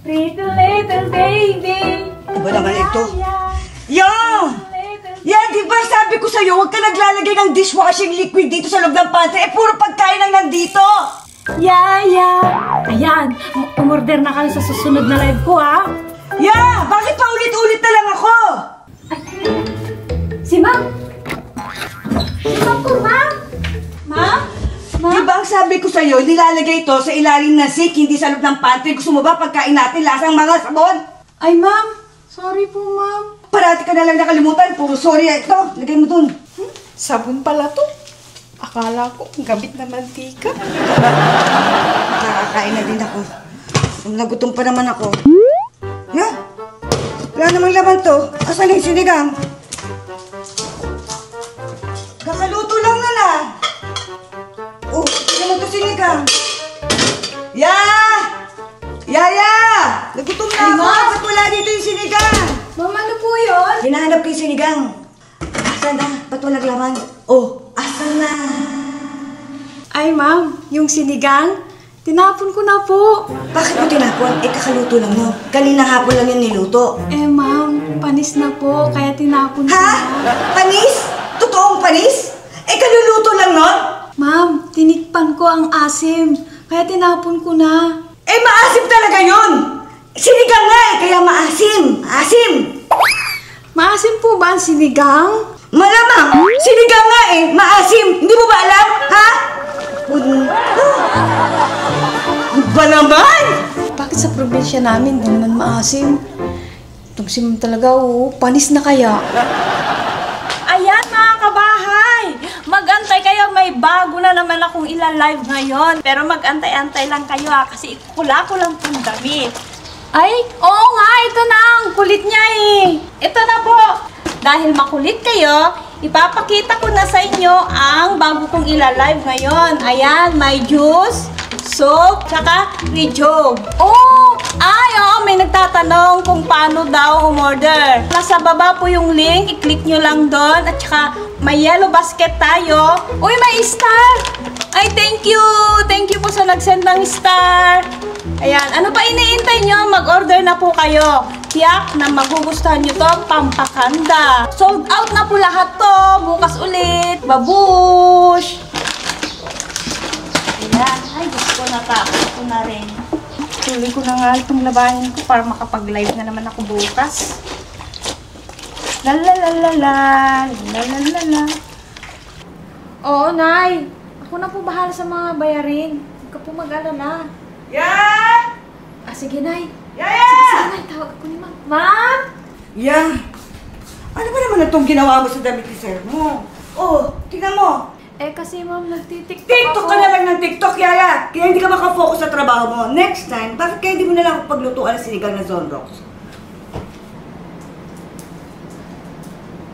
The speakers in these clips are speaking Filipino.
Pretty little baby. Ano ba naman ito? Yang! Yan, di ba sabi ko sa'yo, huwag ka naglalagay ng dishwashing liquid dito sa loob ng pantry. Eh, puro pagkain lang nandito. Yaya! Ayan, umorder na kami sa susunod na live ko, ha? Ya! Bakit pa ulit-ulit na lang ako? Si Ma'am! Si Ma'am po, Ma'am! Ma'am? Di ba ang sabi ko sa'yo, nilalagay ito sa ilalim ng sink, hindi sa loob ng pantry. Gusto mo ba pagkain natin lasang mga sabon? Ay, Ma'am! Sorry po, Ma'am. Parati ka na lang nakalimutan. Puro sorry ito. Lagay mo dun. Sabon pala to. Akala ko, gabit na mantika. Nakakain na din ako. Nagutom pa naman ako. Ya? Wala namang laman to. Asan yung sinigang? Kakaluto lang na na. Oh, hindi mo to sinigang. Ya! Yaya! Nagutom na ako. Ba't wala dito yung sinigang? Ma'am, ano po yun? Hinahanap ko yung sinigang. Asan na? Ba't walang laman? Oh, asan na? Ay, Ma'am, yung sinigang, tinapon ko na po. Bakit mo tinapon? Eh, kakaluto lang no. Kanina hapon lang yung niluto. Eh, Ma'am, panis na po, kaya tinapon ko Ha? na. Panis? Totoong panis? Eh, kaluluto lang nun? Ma'am, tinikpan ko ang asim, kaya tinapon ko na. Eh, maasim talaga yun! Sinigang nga eh, kaya maasim. Asim! Maasim po ba ang sinigang? Malamang! Sinigang nga eh, maasim! Hindi mo ba alam? Ha? Ba naman? Bakit sa probinsya namin, di naman maasim? Tugsim talaga, oh. Panis na kaya? Ayan, mga kabahay! Mag-antay kayo, may bago na naman akong ila-live ngayon. Pero mag-antay-antay lang kayo, ha, kasi ikula ko lang pong damit. Ay, oo nga, ito na ang kulit niya eh. Ito na po. Dahil makulit kayo, ipapakita ko na sa inyo ang bago kong ila-live ngayon. Ayan, may juice, soap, tsaka rejob. Oh! Ay, oo, may nagtatanong kung paano daw umorder. Nasa baba po yung link, i-click nyo lang doon. At tsaka, may yellow basket tayo. Uy, may star! Ay, thank you! Thank you po sa nag-send ng star. Ayan, ano pa iniintay nyo? Mag-order na po kayo. Tiyak na magugustuhan nyo to, pampakanda. Sold out na po lahat to. Bukas ulit. Babush! Ayan. Ay, gusto ko natapos ko na rin. Tuloy ko na nga itong labahin ko para makapag-live na naman ako bukas. Lalalala. Lalalala. Oo, Nay. Ako na po bahala sa mga bayarin. Huwag ka po mag-alala. Yan! Ah, sige, Nay. Yaya! Sige, Nay. Tawag ako ni Ma'am. Ma'am! Yan! Ano ba naman itong ginawa mo sa damit ni sir mo? Oh, tingnan mo. Eh, kasi Ma'am, nagtitiktok TikTok ako. ka na lang ng TikTok, Yaya. Kaya hindi ka makafocus sa trabaho mo. Next time, bakit kaya hindi mo na lang paglutuan ng sinigang na Zonrox?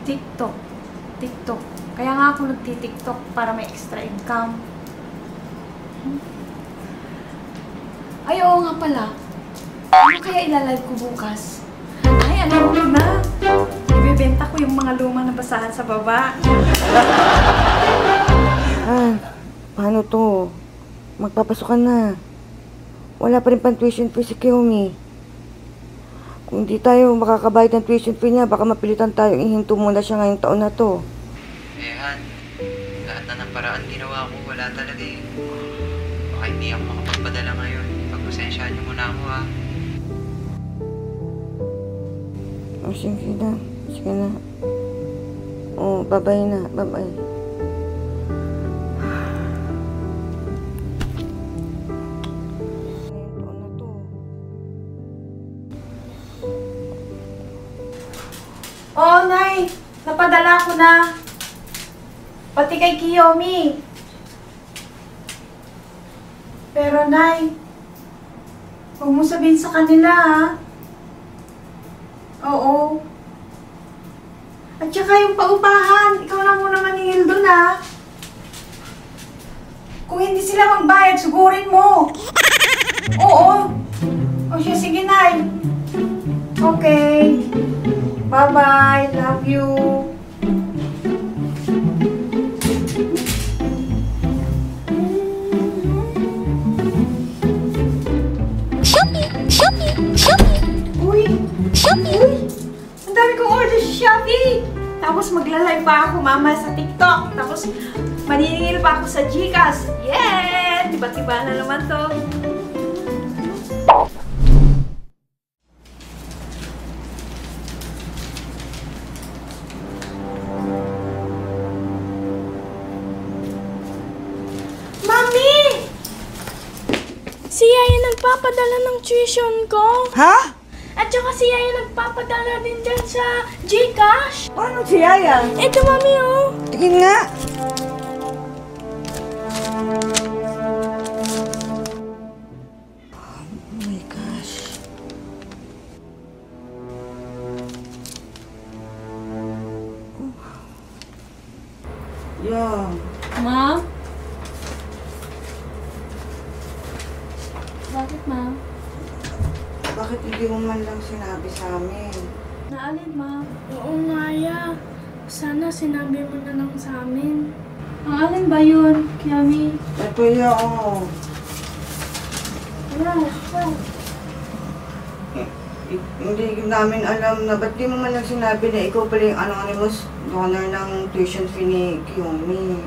TikTok. TikTok. Kaya nga ako nagtitiktok para may extra income. Ay, oo nga pala. Ano kaya ilalive ko bukas? Ay, alam ko na. Ibibenta ko yung mga lumang nabasahan sa baba. Paano to? Magpapasok ka na. Wala pa rin pang tuition fee si Kiyomi. Kung di tayo makakabayad ng tuition fee niya, baka mapilitan tayo ihinto muna siya ngayong taon na to. Han, lahat na ng paraan ginawa ko, wala talaga eh. Baka hindi ako makapagpadala ngayon. Pagpasensyahan niyo muna ako ha. Oh, sige na. Sige na. Oh, bye-bye na. Bye-bye. Oo, Nay. Napadala ko na. Pati kay Kiyomi. Pero, Nay, huwag mo sabihin sa kanila, ha? Oo. At saka yung paupahan, ikaw na muna maningil dun, ha? Kung hindi sila magbayad, sugurin mo. Oo. O siya, sige, Nay. Okay. Bye-bye. Love you. Shopee! Shopee. Tapos magla-live pa ako mama sa TikTok. Tapos maniningil pa ako sa Gcash. Yeah! Tiba-tiba na naman to. Mami! Si Yaya nagpapadala ng tuition ko. Ha? At saka si Yaya nagpapadala din dyan sa Gcash. Paano si Yaya? Ito, Mami, oh. Tingin nga. Oh my gosh. Yeah. Ma'am? Bakit, Ma'am? Bakit hindi mo man lang sinabi sa amin? Naalin, Ma'am? Oo nga, Ya. Sana sinabi mo na lang sa amin. Ang alin ba yun, Kiami? Ito yun. Hindi namin alam na ba't di mo man lang sinabi na ikaw pala yung anonymous donor ng tuition fee ni Kiyomi.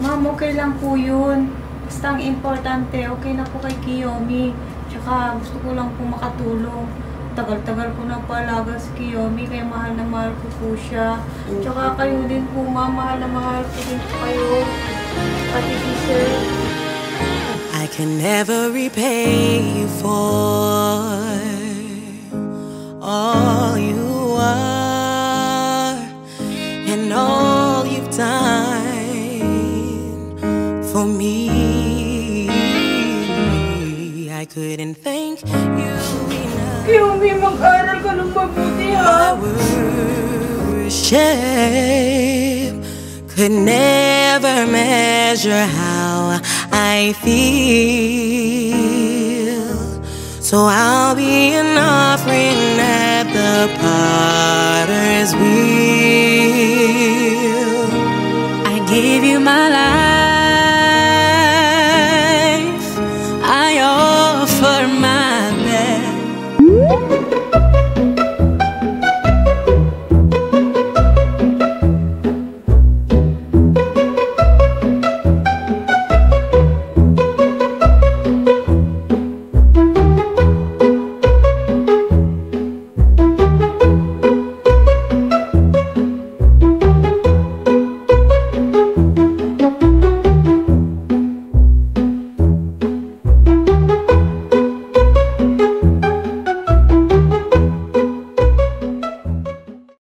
Ma'am, okay lang po yun. Basta ang importante, okay na po kay Kiyomi. Tsaka gusto ko lang po makatulong. Tagal-tagal ko na paalaga si Kiyomi, kaya mahal na mahal ko po siya. Tsaka kayo din po, ma'am, mahal na mahal ko din po kayo. Pati si Sir. I can never repay you for all you are and all you've done for me. I couldn't thank you enough. Kiyomi, mag-aral ka ng mabuti, ha? My worship could never measure how I feel. So I'll be an offering at the potter's wheel. I give you my life.